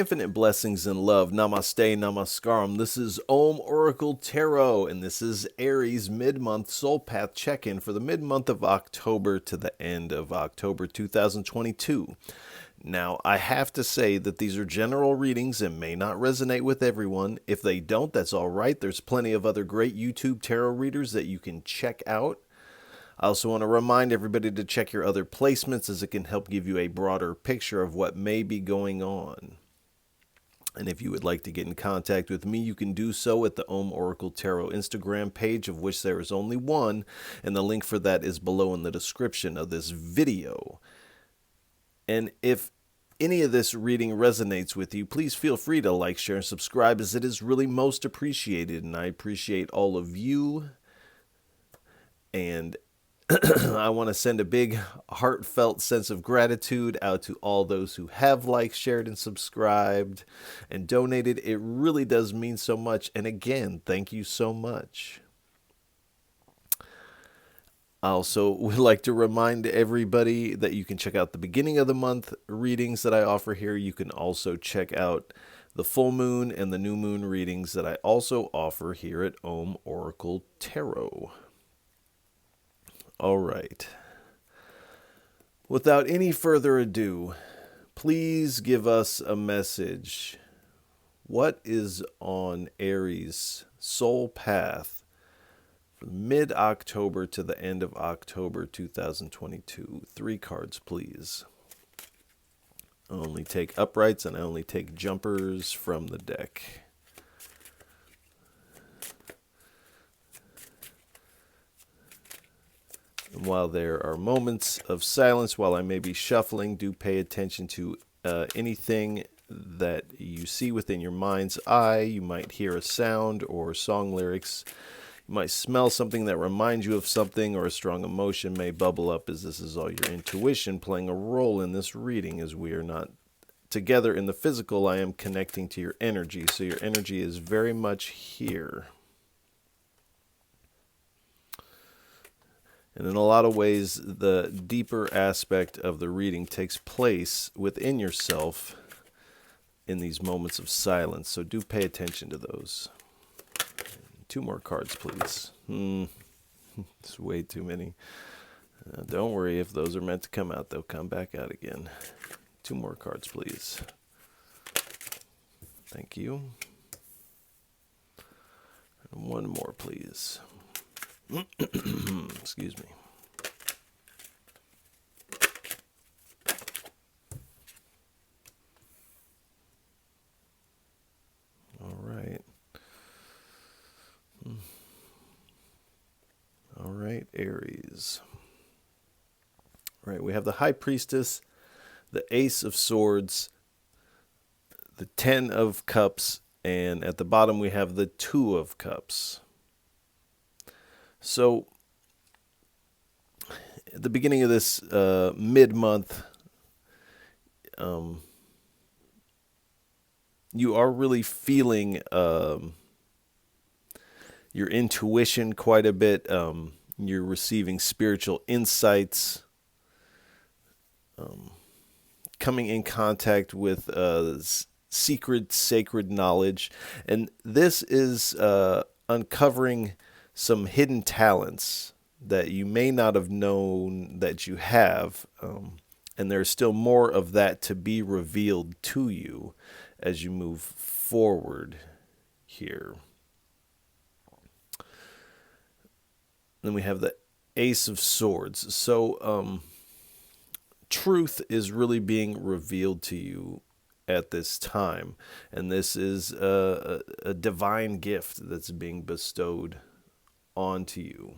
Infinite blessings and love. Namaste, namaskaram. This is Om Oracle Tarot, and this is Aries Mid-Month Soul Path Check-In for the mid-month of October to the end of October 2022. Now, I have to say that these are general readings and may not resonate with everyone. If they don't, that's all right. There's plenty of other great YouTube tarot readers that you can check out. I also want to remind everybody to check your other placements, as it can help give you a broader picture of what may be going on. And if you would like to get in contact with me, you can do so at the Om Oracle Tarot Instagram page, of which there is only one, and the link for that is below in the description of this video. And if any of this reading resonates with you, please feel free to like, share, and subscribe, as it is really most appreciated, and I appreciate all of you. And I want to send a big heartfelt sense of gratitude out to all those who have liked, shared, and subscribed and donated. It really does mean so much. And again, thank you so much. I also would like to remind everybody that you can check out the beginning of the month readings that I offer here. You can also check out the full moon and the new moon readings that I also offer here at Om Oracle Tarot. All right. Without any further ado, please give us a message. What is on Aries' soul path from mid-October to the end of October 2022? 3 cards, please. I only take uprights and I only take jumpers from the deck. And while there are moments of silence, while I may be shuffling, do pay attention to anything that you see within your mind's eye. You might hear a sound or song lyrics. You might smell something that reminds you of something, or a strong emotion may bubble up, as this is all your intuition playing a role in this reading. As we are not together in the physical, I am connecting to your energy. So your energy is very much here. And in a lot of ways, the deeper aspect of the reading takes place within yourself in these moments of silence. So do pay attention to those. 2 more cards, please. It's way too many. Don't worry, if those are meant to come out, they'll come back out again. 2 more cards, please. Thank you. And 1 more, please. Excuse me. All right. All right, Aries. All right, we have the High Priestess, the Ace of Swords, the 10 of Cups, and at the bottom we have the 2 of Cups. So, at the beginning of this mid-month, you are really feeling your intuition quite a bit. You're receiving spiritual insights, coming in contact with secret, sacred knowledge. And this is uncovering some hidden talents that you may not have known that you have. And there's still more of that to be revealed to you as you move forward here. Then we have the Ace of Swords. So truth is really being revealed to you at this time. And this is a divine gift that's being bestowed onto you.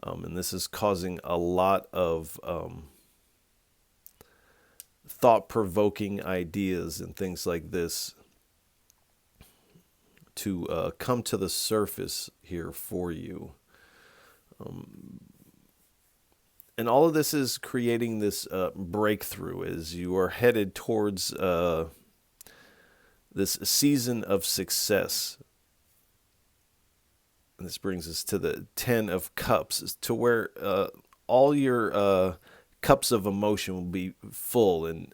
And this is causing a lot of thought-provoking ideas and things like this to come to the surface here for you. And all of this is creating this breakthrough as you are headed towards this season of success. And this brings us to the 10 of Cups, to where all your cups of emotion will be full and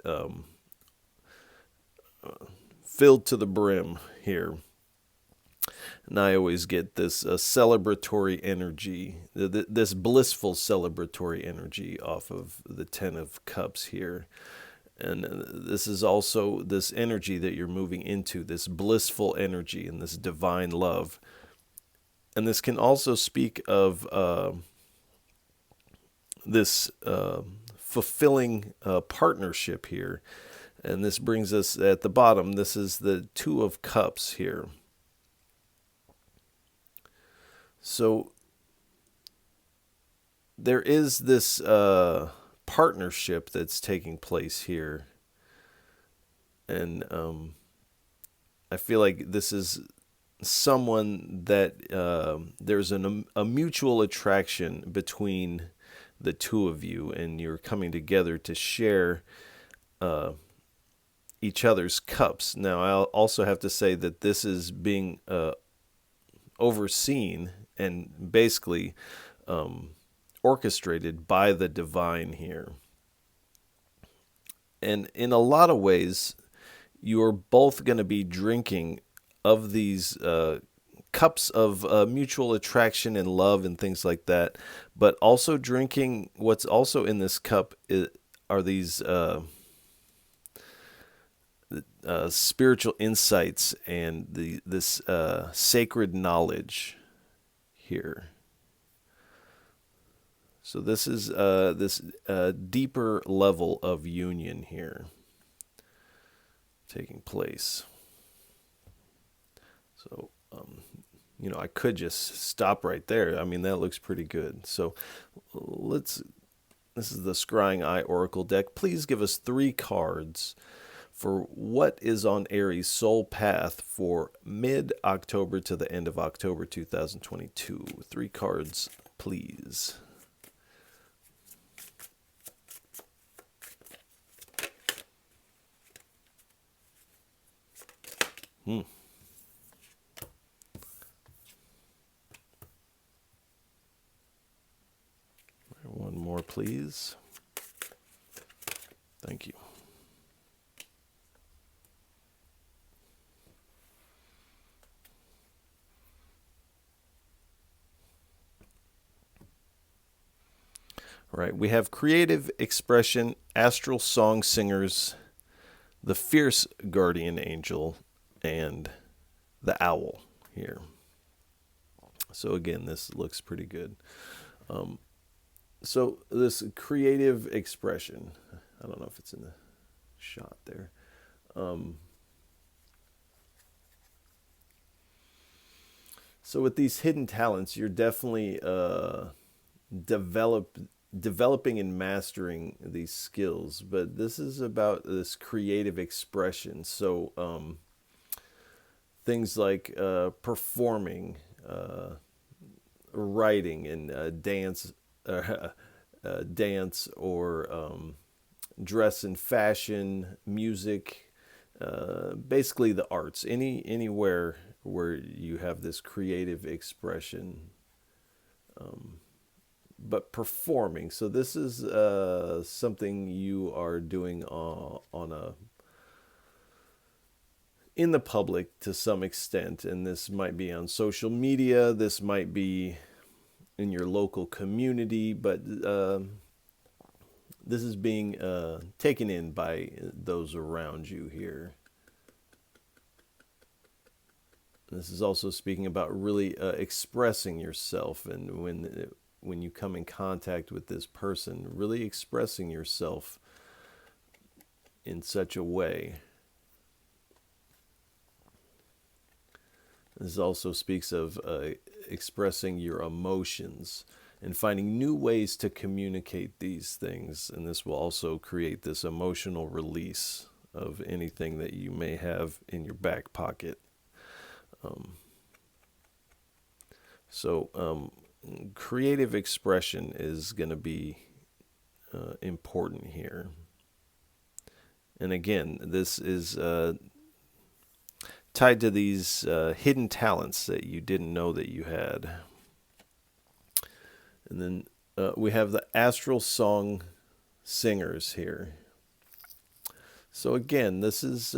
filled to the brim here. And I always get this celebratory energy, this blissful celebratory energy off of the Ten of Cups here. And this is also this energy that you're moving into, this blissful energy and this divine love. And this can also speak of this fulfilling partnership here. And this brings us at the bottom. This is the Two of Cups here. So there is this partnership that's taking place here. And I feel like this is someone that there's a mutual attraction between the two of you, and you're coming together to share each other's cups. Now, I'll also have to say that this is being overseen and basically orchestrated by the divine here. And in a lot of ways, you're both going to be drinking of these cups of mutual attraction and love and things like that, but also drinking what's also in this cup are these spiritual insights and this sacred knowledge here. So this is this deeper level of union here taking place. So, I could just stop right there. I mean, that looks pretty good. So this is the Scrying Eye Oracle deck. Please give us 3 cards for what is on Aries' soul path for mid-October to the end of October 2022. 3 cards, please. One more, please. Thank you. All right, we have creative expression, astral song singers, the fierce guardian angel, and the owl here. So again, this looks pretty good. So this creative expression, I don't know if it's in the shot there. So with these hidden talents, you're definitely developing and mastering these skills, but this is about this creative expression. So things like performing, writing, and dance or dress and fashion, music, basically the arts, anywhere where you have this creative expression, but performing. So this is something you are doing in the public to some extent, and this might be on social media, this might be in your local community, but this is being taken in by those around you here. This is also speaking about really expressing yourself, and when you come in contact with this person, really expressing yourself in such a way. This also speaks of expressing your emotions and finding new ways to communicate these things. And this will also create this emotional release of anything that you may have in your back pocket. Creative expression is going to be important here. And again, this is tied to these hidden talents that you didn't know that you had. And then we have the astral song singers here. So again, this is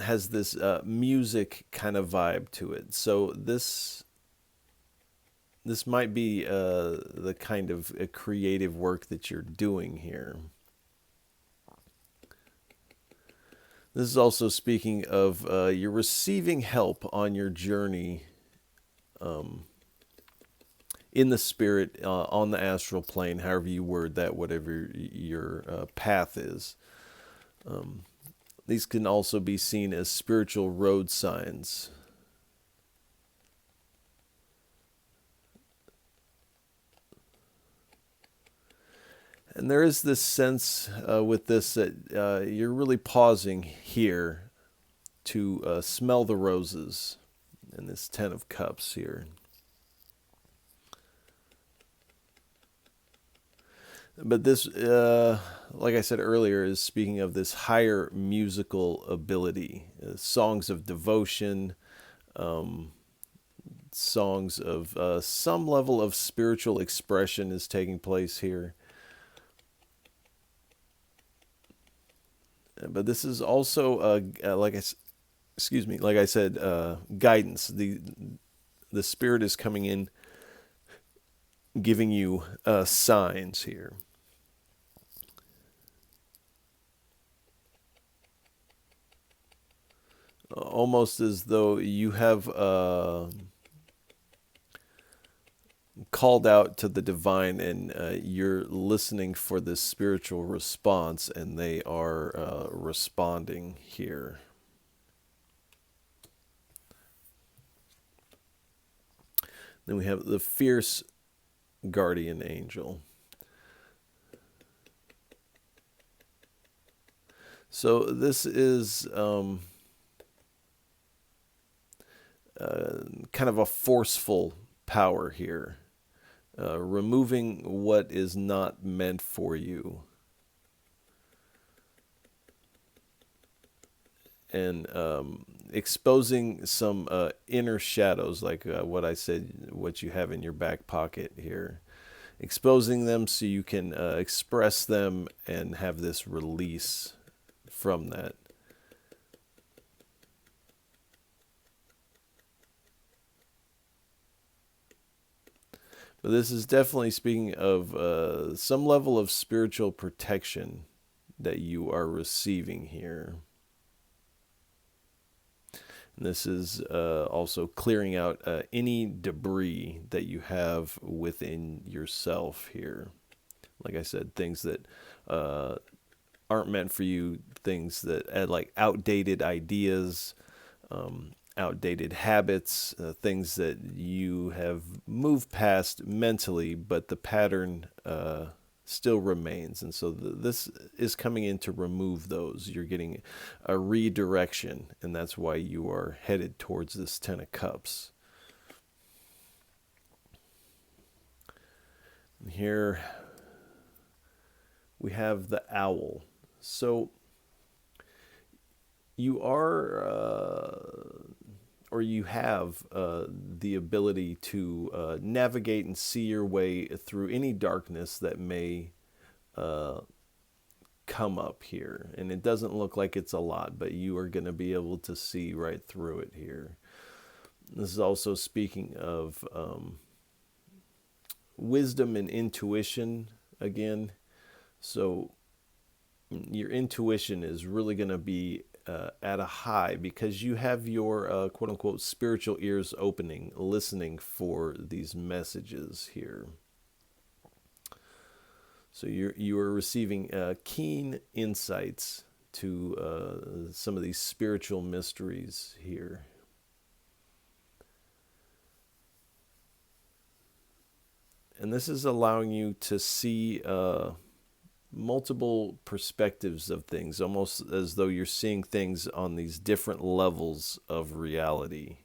has this music kind of vibe to it. So this might be the kind of creative work that you're doing here. This is also speaking of you're receiving help on your journey in the spirit, on the astral plane, however you word that, whatever your path is. These can also be seen as spiritual road signs. And there is this sense with this that you're really pausing here to smell the roses in this Ten of Cups here. But this, like I said earlier, is speaking of this higher musical ability, songs of devotion, songs of some level of spiritual expression is taking place here. But this is also, like I said, guidance. The spirit is coming in, giving you signs here. Almost as though you have called out to the divine, and you're listening for this spiritual response, and they are responding here. Then we have the fierce guardian angel. So this is kind of a forceful power here, removing what is not meant for you, and exposing some inner shadows, like what I said, what you have in your back pocket here, exposing them so you can express them and have this release from that. But this is definitely speaking of some level of spiritual protection that you are receiving here. And this is also clearing out any debris that you have within yourself here. Like I said, things that aren't meant for you, things that like outdated ideas, outdated habits, things that you have moved past mentally, but the pattern still remains. And so this is coming in to remove those. You're getting a redirection, and that's why you are headed towards this Ten of Cups. And here we have the owl. So you are, or you have the ability to navigate and see your way through any darkness that may come up here. And it doesn't look like it's a lot, but you are going to be able to see right through it here. This is also speaking of wisdom and intuition again. So your intuition is really going to be at a high, because you have your quote-unquote spiritual ears opening, listening for these messages here. So you are receiving keen insights to some of these spiritual mysteries here. And this is allowing you to see multiple perspectives of things, almost as though you're seeing things on these different levels of reality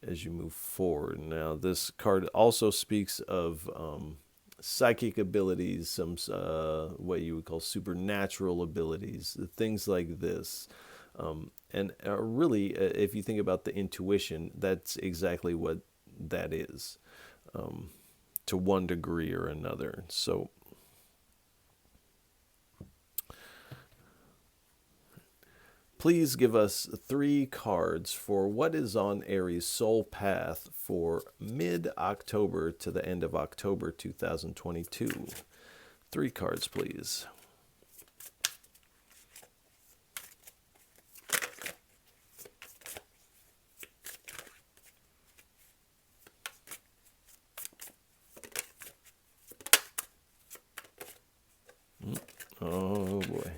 as you move forward. Now, this card also speaks of psychic abilities, some what you would call supernatural abilities, things like this. And really, if you think about the intuition, that's exactly what that is, to one degree or another. So Please give us 3 cards for what is on Aries' soul path for mid-October to the end of October 2022. 3 cards, please. Oh boy.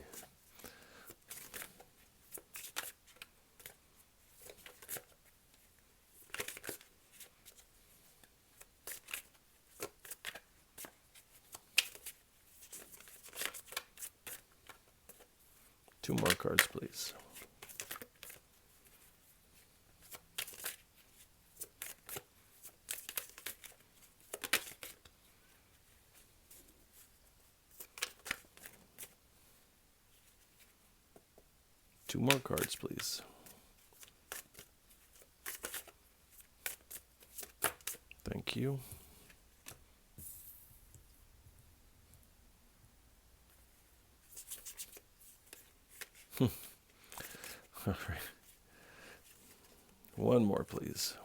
Two more cards, please. Two more cards, please. Thank you. All right. One more, please.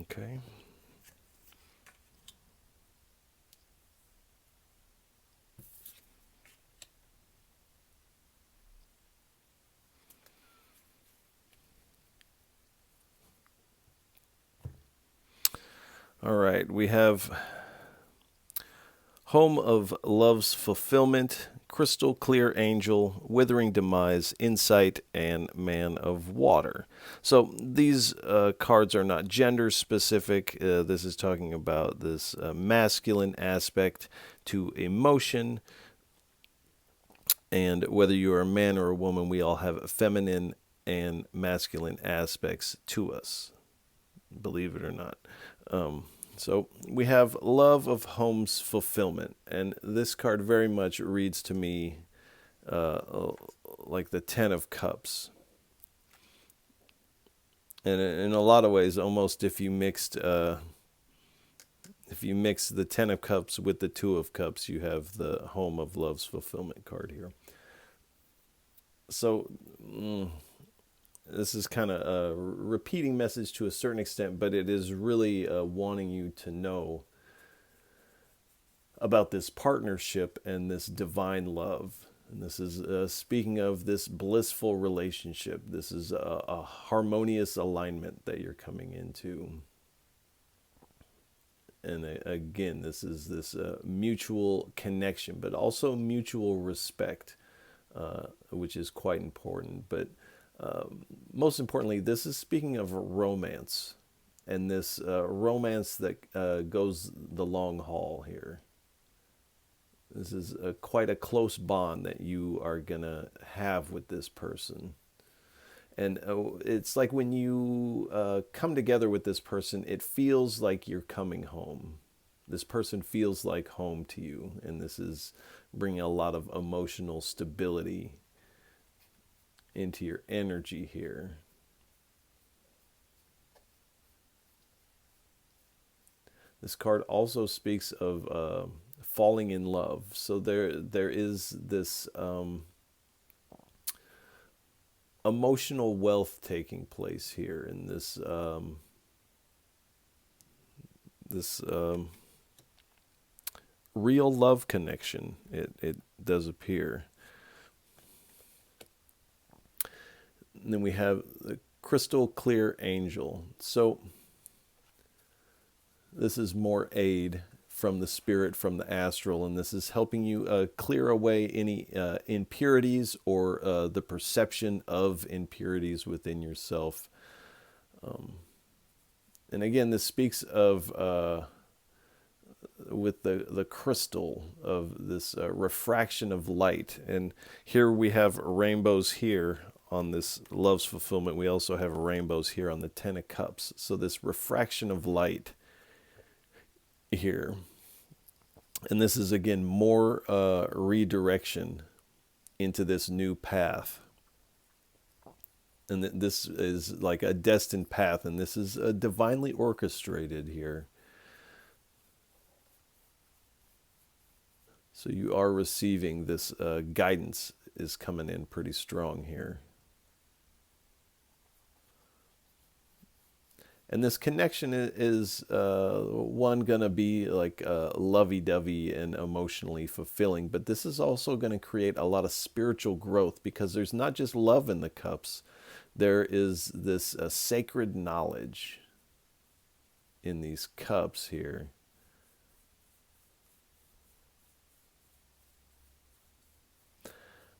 Okay. All right, we have Home of Love's Fulfillment, Crystal Clear Angel, Withering Demise, Insight, and Man of Water. So these cards are not gender specific. This is talking about this masculine aspect to emotion. And whether you are a man or a woman, we all have feminine and masculine aspects to us, believe it or not. So we have Love of Home's Fulfillment, and this card very much reads to me like the Ten of Cups. And in a lot of ways, almost if you mix the Ten of Cups with the Two of Cups, you have the Home of Love's Fulfillment card here. So this is kind of a repeating message to a certain extent, but it is really wanting you to know about this partnership and this divine love. And this is speaking of this blissful relationship. This is a harmonious alignment that you're coming into. And again, this is this mutual connection, but also mutual respect, which is quite important. But most importantly, this is speaking of romance, and this romance that goes the long haul here. This is quite a close bond that you are going to have with this person. And it's like when you come together with this person, it feels like you're coming home. This person feels like home to you, and this is bringing a lot of emotional stability into your energy here. This card also speaks of falling in love. So there is this emotional wealth taking place here in this real love connection. It does appear. And then we have the Crystal Clear Angel. So this is more aid from the spirit, from the astral, and this is helping you clear away any impurities or the perception of impurities within yourself. And again, this speaks of with the crystal of this refraction of light. And here we have rainbows here on this Love's Fulfillment. We also have rainbows here on the Ten of Cups. So this refraction of light here. And this is again more redirection into this new path. And this is like a destined path, and this is divinely orchestrated here. So you are receiving this guidance is coming in pretty strong here. And this connection is one going to be like lovey-dovey and emotionally fulfilling, but this is also going to create a lot of spiritual growth because there's not just love in the cups. There is this sacred knowledge in these cups here.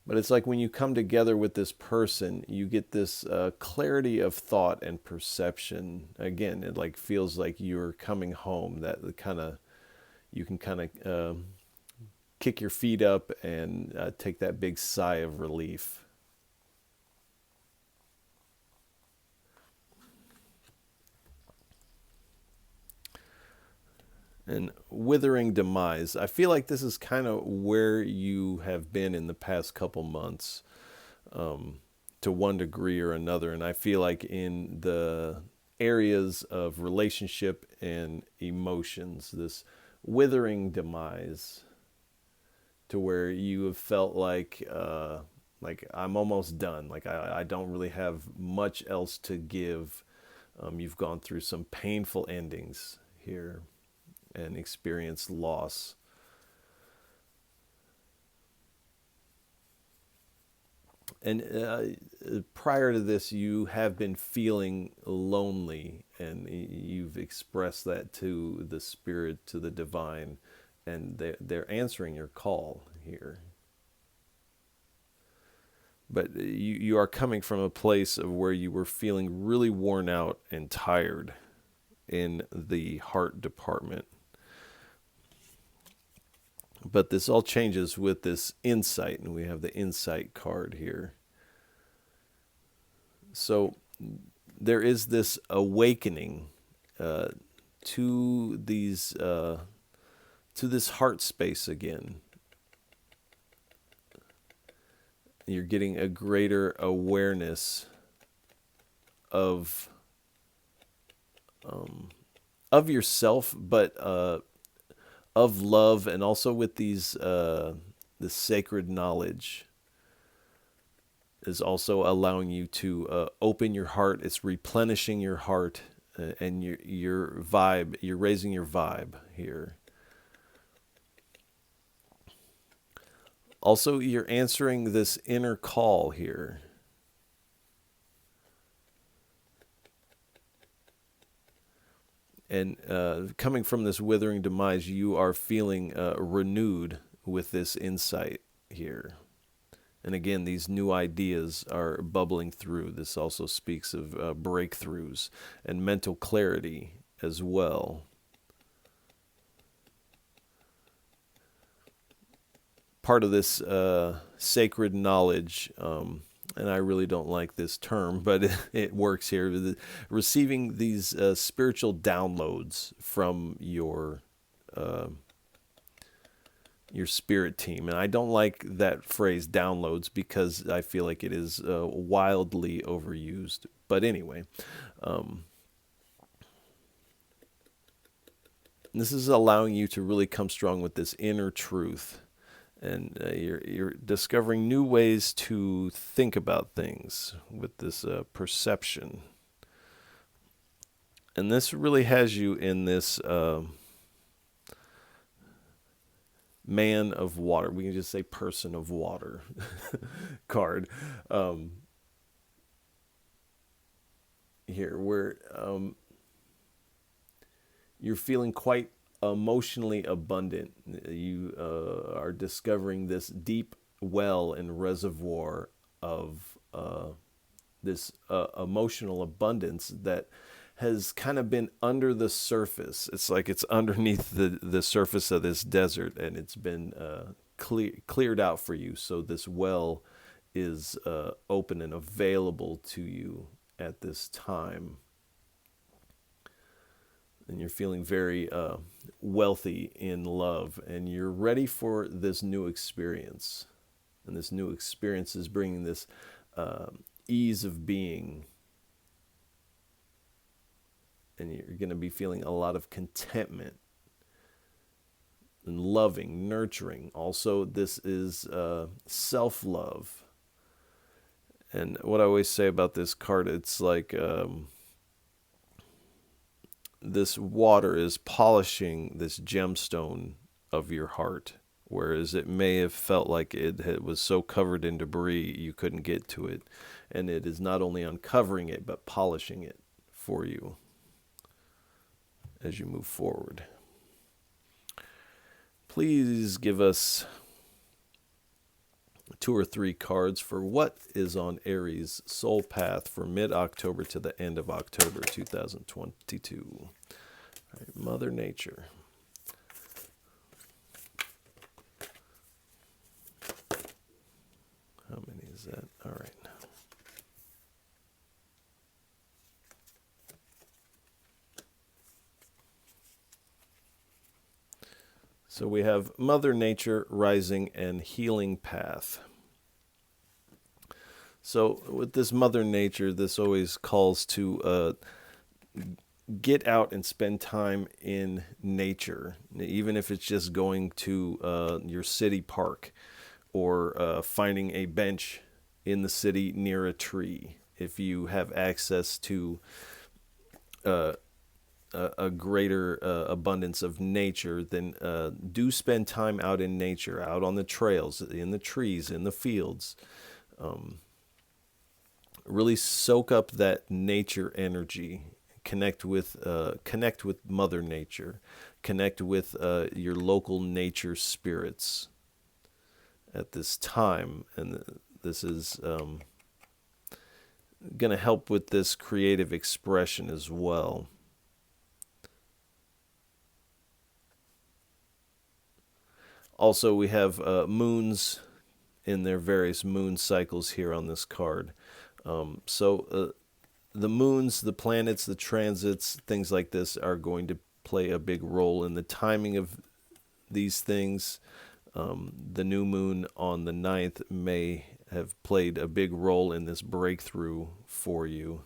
But it's like when you come together with this person, you get this clarity of thought and perception. Again, it like feels like you're coming home. That kind of you can kind of kick your feet up and take that big sigh of relief. And withering demise. I feel like this is kind of where you have been in the past couple months, to one degree or another. And I feel like in the areas of relationship and emotions, this withering demise, to where you have felt like I'm almost done. Like I don't really have much else to give. You've gone through some painful endings here and experienced loss. And prior to this, you have been feeling lonely, and you've expressed that to the spirit, to the divine, and they're answering your call here. But you are coming from a place of where you were feeling really worn out and tired in the heart department. But this all changes with this insight, and we have the insight card here. So there is this awakening to these to this heart space again. You're getting a greater awareness of yourself, but of love, and also with these this sacred knowledge is also allowing you to open your heart. It's replenishing your heart, and your vibe. You're raising your vibe here. Also, you're answering this inner call here. And coming from this withering demise, you are feeling renewed with this insight here. And again, these new ideas are bubbling through. This also speaks of breakthroughs and mental clarity as well. Part of this sacred knowledge, and I really don't like this term, but it works here, receiving these spiritual downloads from your spirit team. And I don't like that phrase downloads because I feel like it is wildly overused. But anyway, this is allowing you to really come strong with this inner truth. And you're discovering new ways to think about things with this perception. And this really has you in this man of water. We can just say person of water card. Here, where you're feeling quite emotionally abundant. You are discovering this deep well and reservoir of this emotional abundance that has kind of been under the surface. It's like it's underneath the surface of this desert, and it's been cleared out for you. So this well is open and available to you at this time. And you're feeling very wealthy in love, and you're ready for this new experience. And this new experience is bringing this ease of being. And you're going to be feeling a lot of contentment. and loving, nurturing. Also, this is self-love. And what I always say about this card, it's like this water is polishing this gemstone of your heart, whereas it may have felt like it was so covered in debris you couldn't get to it. And it is not only uncovering it, but polishing it for you as you move forward. Please give us 2 or 3 cards for what is on Aries' soul path for mid-October to the end of October 2022. All right, Mother Nature. How many is that? All right. So we have Mother Nature, Rising, and Healing Path. So with this Mother Nature, this always calls to get out and spend time in nature, even if it's just going to your city park or finding a bench in the city near a tree. If you have access to a greater abundance of nature, then do spend time out in nature, out on the trails, in the trees, in the fields. Really soak up that nature energy. Connect with Mother Nature. Connect with your local nature spirits at this time, and this is going to help with this creative expression as well. Also, we have moons in their various moon cycles here on this card. So the moons, the planets, the transits, things like this are going to play a big role in the timing of these things. The new moon on the 9th may have played a big role in this breakthrough for you.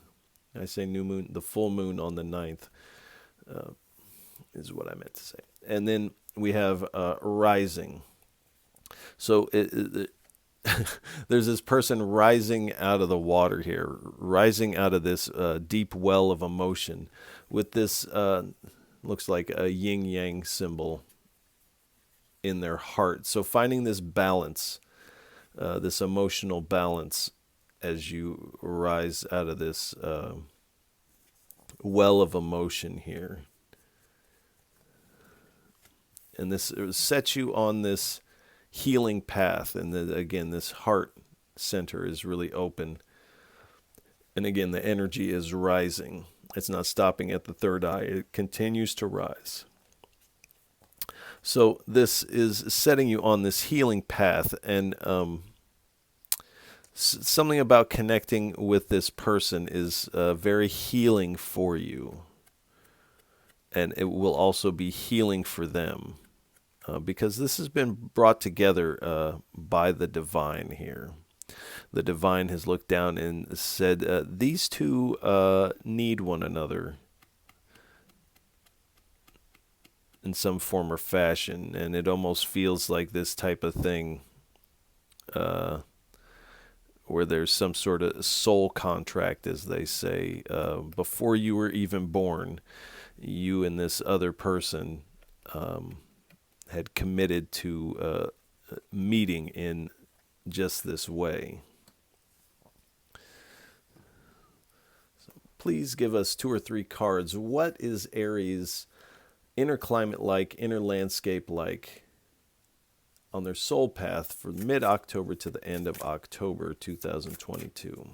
I say new moon, the full moon on the 9th is what I meant to say. And then we have rising. So there's this person rising out of the water here, rising out of this deep well of emotion with this, looks like a yin-yang symbol in their heart. So finding this balance, this emotional balance as you rise out of this well of emotion here. And this sets you on this healing path. And again, this heart center is really open. And again, the energy is rising. It's not stopping at the third eye. It continues to rise. So this is setting you on this healing path. And something about connecting with this person is very healing for you. And it will also be healing for them. Because this has been brought together by the divine here. The divine has looked down and said, these two need one another in some form or fashion. And it almost feels like this type of thing where there's some sort of soul contract, as they say. Before you were even born, you and this other person had committed to meeting in just this way. So please give us 2 or 3 cards. What is Aries' inner climate like, inner landscape like on their soul path for mid-October to the end of October 2022?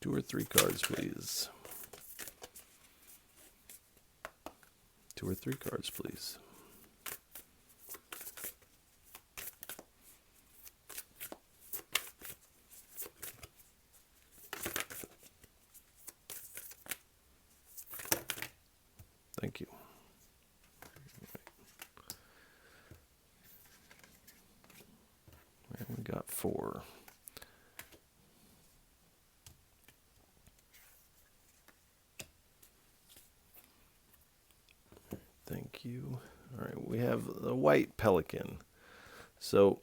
Two or three cards, please. 2 or 3 cards, please. Thank you. And we got 4. Thank you. All right, we have the white pelican. So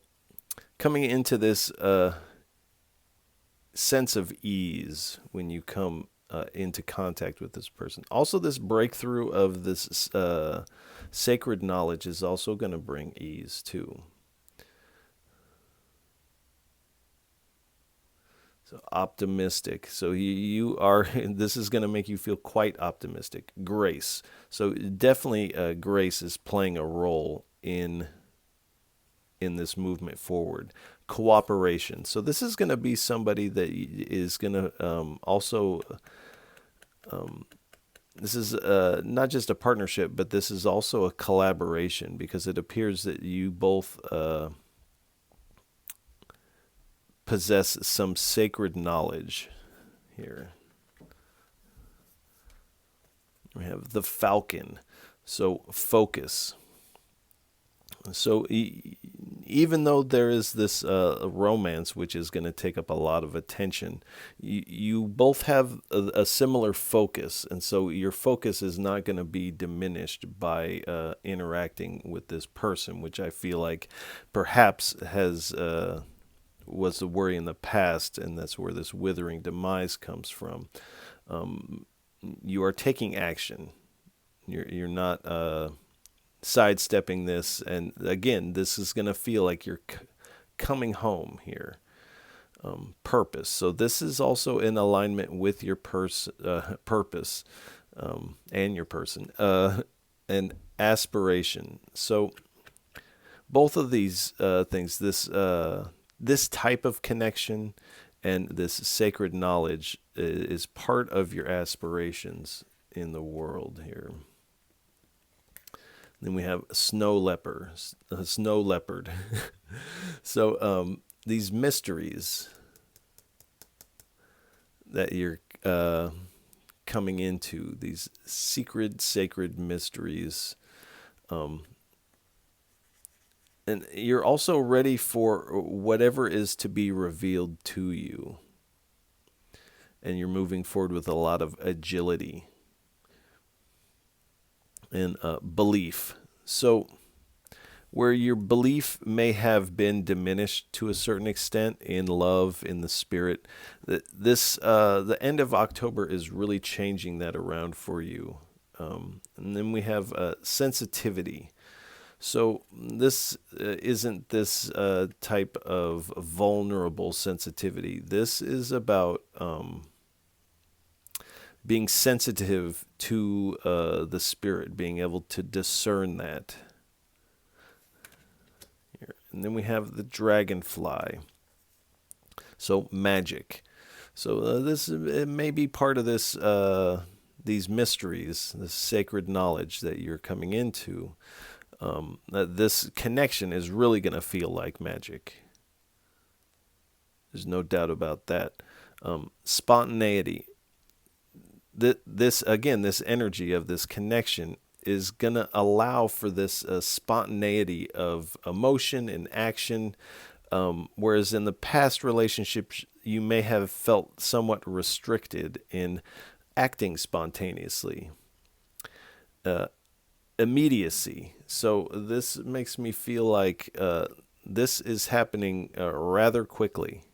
coming into this sense of ease when you come into contact with this person. Also, this breakthrough of this sacred knowledge is also going to bring ease too. So optimistic. So you are, this is going to make you feel quite optimistic. Grace. So definitely grace is playing a role in this movement forward. Cooperation. So this is going to be somebody that is going to also, this is not just a partnership, but this is also a collaboration, because it appears that you both possess some sacred knowledge here. We have the falcon. So focus. So even though there is this romance, which is going to take up a lot of attention, you both have a similar focus. And so your focus is not going to be diminished by interacting with this person, which I feel like perhaps was a worry in the past, and that's where this withering demise comes from. You are taking action. You're not sidestepping this, and again, this is going to feel like you're coming home here. Purpose. So this is also in alignment with your purpose and your person, and aspiration. So both of these things, this type of connection and this sacred knowledge is part of your aspirations in the world here. Then we have snow leopard. So these mysteries that you're coming into, these secret, sacred mysteries, and you're also ready for whatever is to be revealed to you. And you're moving forward with a lot of agility and belief. So where your belief may have been diminished to a certain extent in love, in the spirit, the end of October is really changing that around for you. And then we have sensitivity. So this isn't this type of vulnerable sensitivity. This is about being sensitive to the spirit, being able to discern that. Here. And then we have the dragonfly. So magic. So it may be part of this these mysteries, this sacred knowledge that you're coming into. This connection is really going to feel like magic. There's no doubt about that. Spontaneity. This energy of this connection is going to allow for this spontaneity of emotion and action, whereas in the past relationships, you may have felt somewhat restricted in acting spontaneously. Immediacy. So this makes me feel like this is happening rather quickly.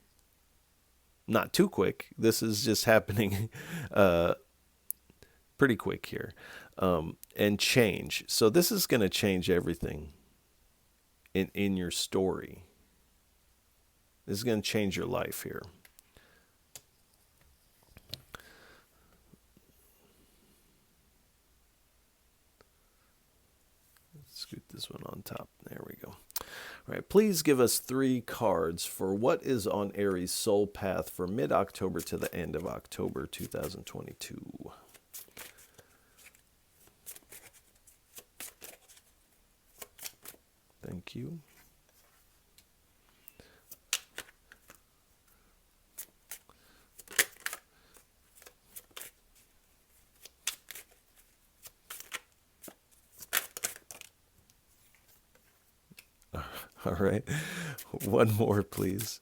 Not too quick. This is just happening pretty quick here. And change. So this is going to change everything in your story. This is going to change your life here. Scoot this one on top. There we go. All right, please give us 3 cards for what is on Aries' soul path for mid-October to the end of October 2022. Thank you. All right. One more, please.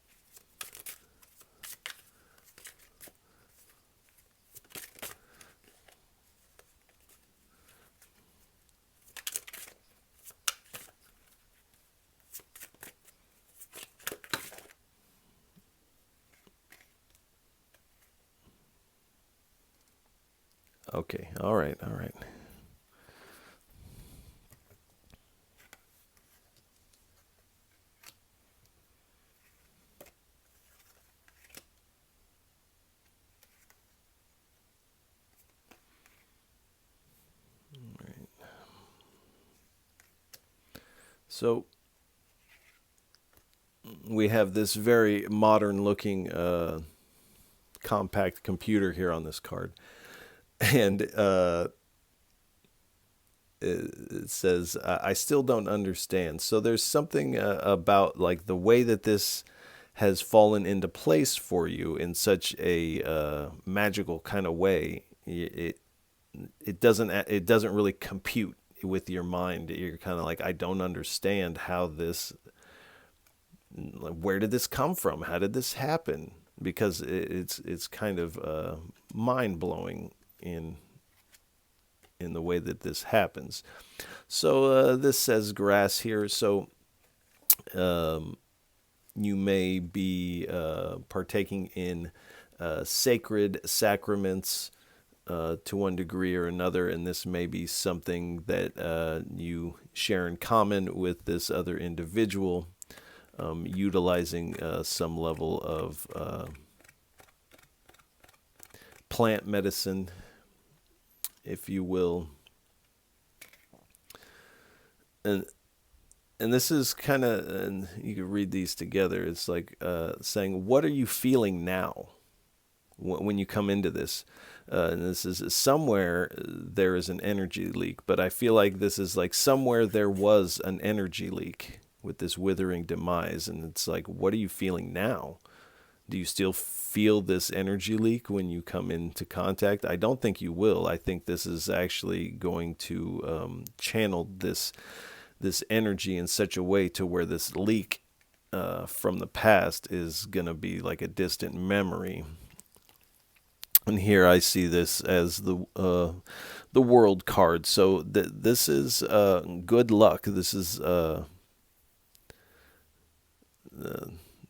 Okay. All right. All right. So we have this very modern looking compact computer here on this card. And it says, I still don't understand. So there's something about like the way that this has fallen into place for you in such a magical kind of way. It doesn't really compute with your mind. You're kind of like, I don't understand how this, where did this come from? How did this happen? Because it's kind of mind blowing in the way that this happens. So this says grass here. So you may be partaking in sacred sacraments to one degree or another, and this may be something that you share in common with this other individual, utilizing some level of plant medicine, if you will. And this is kind of, and you can read these together. It's like saying, what are you feeling now when you come into this? And this is somewhere there is an energy leak, but I feel like this is like somewhere there was an energy leak with this withering demise. And it's like, what are you feeling now? Do you still feel this energy leak when you come into contact? I don't think you will. I think this is actually going to channel this energy in such a way to where this leak from the past is going to be like a distant memory. And here I see this as the world card. So this is good luck. This is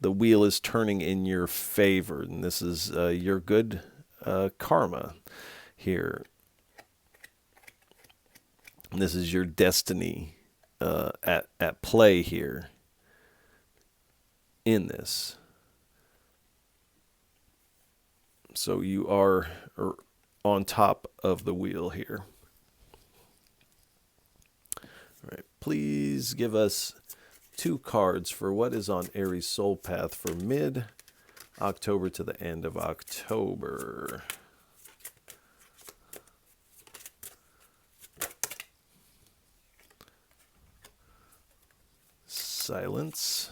the wheel is turning in your favor, and this is your good karma here. And this is your destiny at play here in this. So you are on top of the wheel here. All right, please give us 2 cards for what is on Aries Soul Path for mid-October to the end of October. Silence.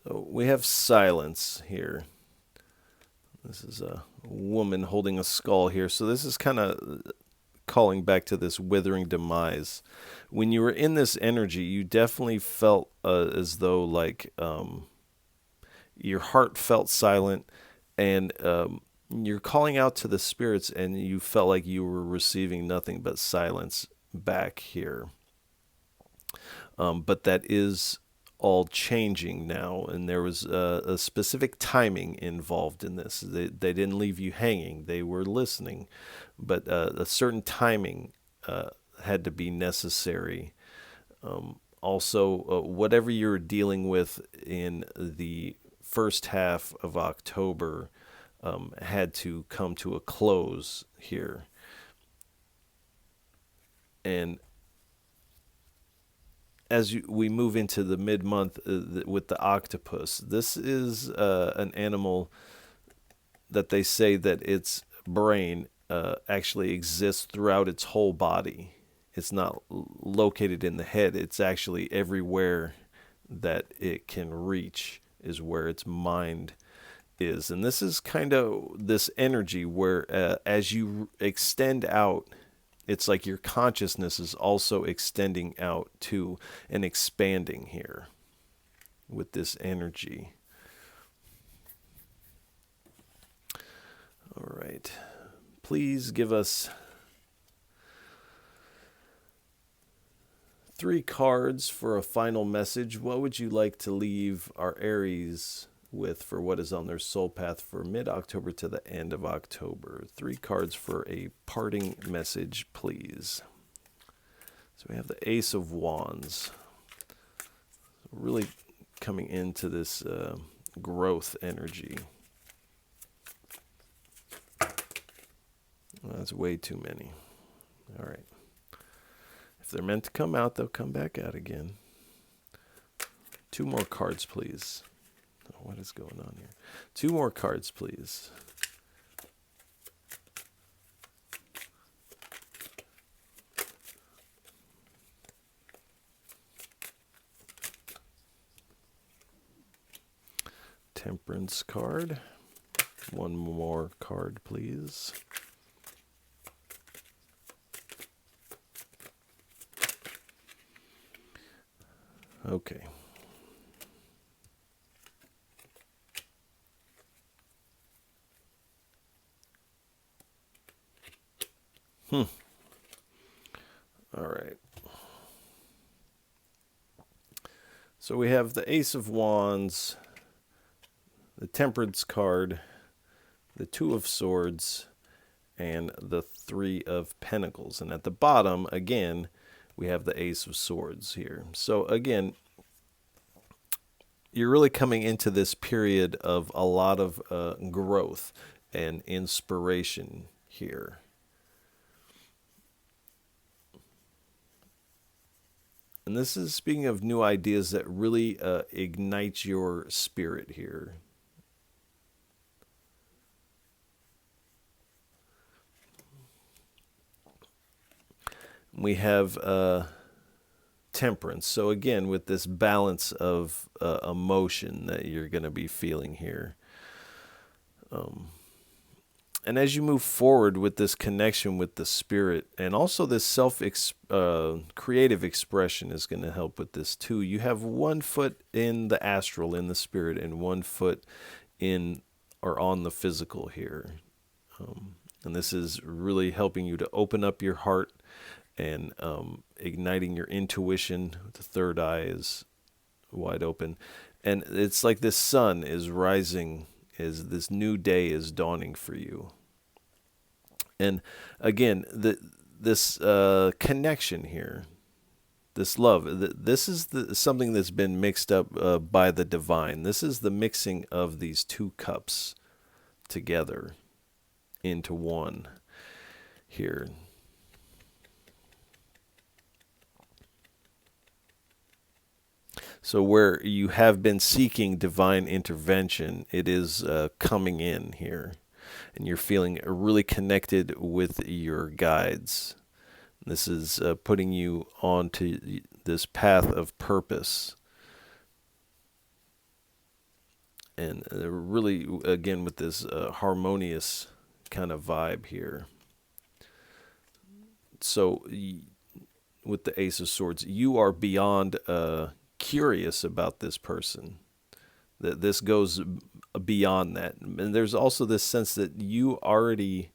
So we have silence here. This is a woman holding a skull here. So this is kind of calling back to this withering demise. When you were in this energy, you definitely felt as though like your heart felt silent, and you're calling out to the spirits, and you felt like you were receiving nothing but silence back here. But that is all changing now, and there was a specific timing involved in this. They didn't leave you hanging. They were listening, but a certain timing had to be necessary. Also, whatever you're dealing with in the first half of October had to come to a close here. And as we move into the mid-month with the octopus, this is an animal that they say that its brain actually exists throughout its whole body. it's not located in the head. It's actually everywhere that it can reach is where its mind is. And this is kind of this energy where as you extend out, it's like your consciousness is also extending out to and expanding here with this energy. All right. Please give us 3 cards for a final message. What would you like to leave our Aries with for what is on their soul path for mid-October to the end of October? 3 cards for a parting message, please. So we have the Ace of Wands. Really coming into this growth energy. Well, that's way too many. All right. If they're meant to come out, they'll come back out again. 2 more cards, please. Oh, what is going on here? 2 more cards, please. Temperance card. 1 more card, please. Okay. All right. So we have the Ace of Wands, the Temperance card, the 2 of Swords, and the 3 of Pentacles. And at the bottom, again, we have the Ace of Swords here. So again, you're really coming into this period of a lot of growth and inspiration here. And this is speaking of new ideas that really ignite your spirit here. We have Temperance. So again, with this balance of emotion that you're going to be feeling here. And as you move forward with this connection with the spirit, and also this creative expression is going to help with this too. You have 1 foot in the astral, in the spirit, and 1 foot in or on the physical here. And this is really helping you to open up your heart and igniting your intuition. The 3rd eye is wide open. And it's like this sun is rising as this new day is dawning for you. And again, this connection here, this love, this is something that's been mixed up by the divine. This is the mixing of these 2 cups together into one here. So where you have been seeking divine intervention, it is coming in here. And you're feeling really connected with your guides. This is putting you onto this path of purpose. And really, again, with this harmonious kind of vibe here. So with the Ace of Swords, you are beyond curious about this person. That this goes beyond that. And there's also this sense that you already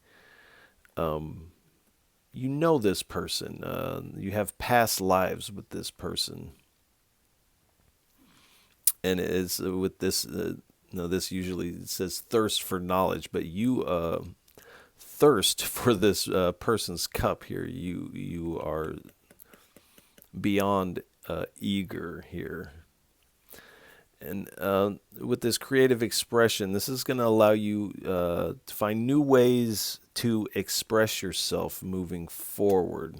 you know this person. You have past lives with this person. And it's with this this usually says thirst for knowledge, but you thirst for this person's cup here. You are beyond eager here. And with this creative expression, this is going to allow you to find new ways to express yourself moving forward.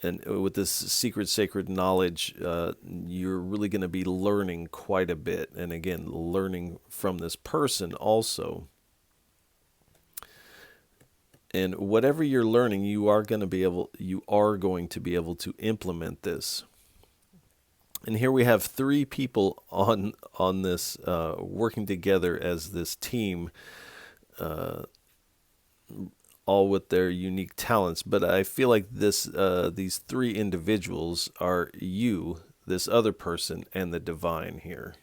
And with this secret, sacred knowledge, you're really going to be learning quite a bit. And again, learning from this person also. And whatever you're learning, you are going to be able to implement this. And here we have three people on this working together as this team, all with their unique talents. But I feel like these three individuals are you, this other person, and the divine here,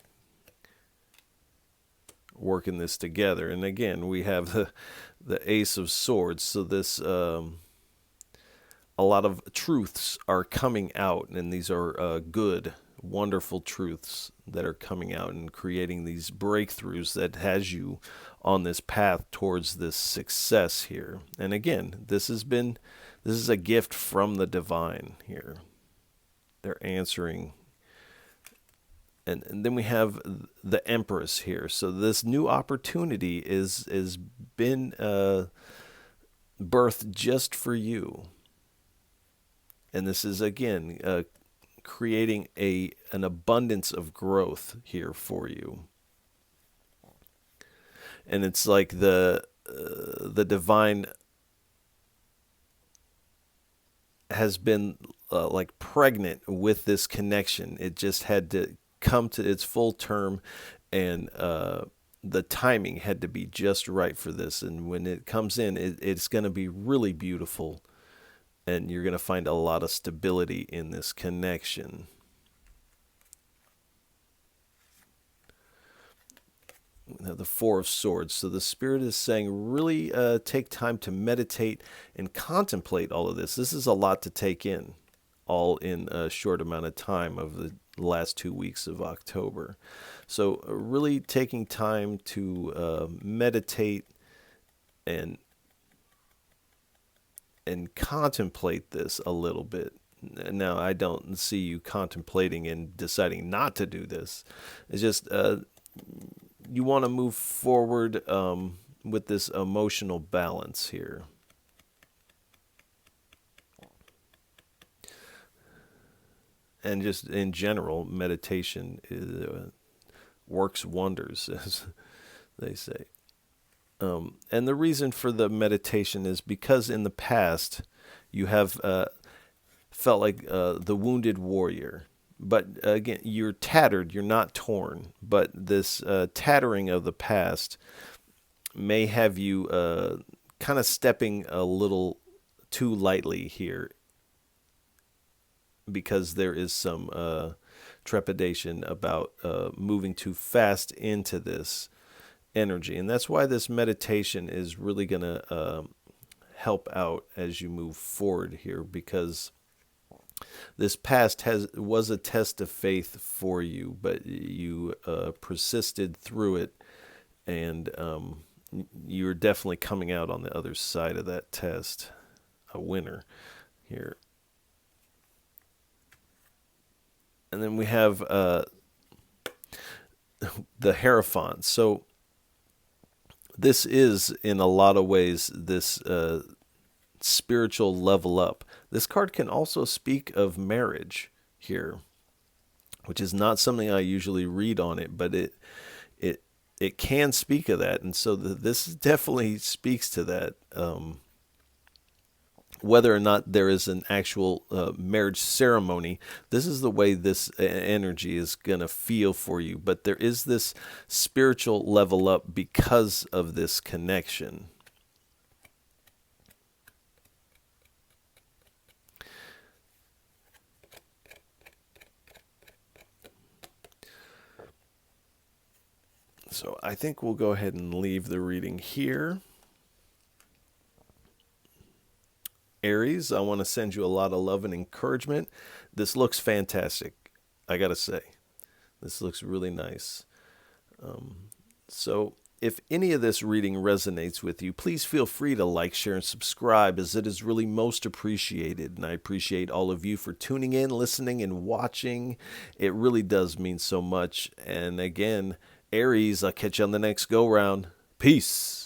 working this together. And again, we have the Ace of Swords. So this a lot of truths are coming out, and these are good, wonderful truths that are coming out and creating these breakthroughs that has you on this path towards this success here. And again, this is a gift from the divine here. They're answering. And then we have the Empress here. So this new opportunity is been birthed just for you. And this is, again, creating an abundance of growth here for you. And it's like the divine has been like pregnant with this connection. It just had to come to its full term, and the timing had to be just right for this. And when it comes in, it's going to be really beautiful. And you're going to find a lot of stability in this connection. We have the Four of Swords. So the Spirit is saying really take time to meditate and contemplate all of this. This is a lot to take in, all in a short amount of time of the last 2 weeks of October. So really taking time to meditate and contemplate this a little bit. Now, I don't see you contemplating and deciding not to do this. It's just you want to move forward with this emotional balance here. And just in general, meditation works wonders, as they say. And the reason for the meditation is because in the past you have felt like the wounded warrior. But again, you're tattered, you're not torn. But this tattering of the past may have you kind of stepping a little too lightly here, because there is some trepidation about moving too fast into this energy. And that's why this meditation is really going to help out as you move forward here, because this past was a test of faith for you, but you persisted through it, and you're definitely coming out on the other side of that test a winner here. And then we have the Hierophant. So this is, in a lot of ways, this spiritual level up. This card can also speak of marriage here, which is not something I usually read on it, but it can speak of that. And so this definitely speaks to that. Whether or not there is an actual marriage ceremony, this is the way this energy is going to feel for you. But there is this spiritual level up because of this connection. So I think we'll go ahead and leave the reading here. Aries, I want to send you a lot of love and encouragement. This looks fantastic, I gotta say. This looks really nice. So if any of this reading resonates with you, please feel free to like, share, and subscribe, as it is really most appreciated. And I appreciate all of you for tuning in, listening, and watching. It really does mean so much. And again, Aries, I'll catch you on the next go-round. Peace.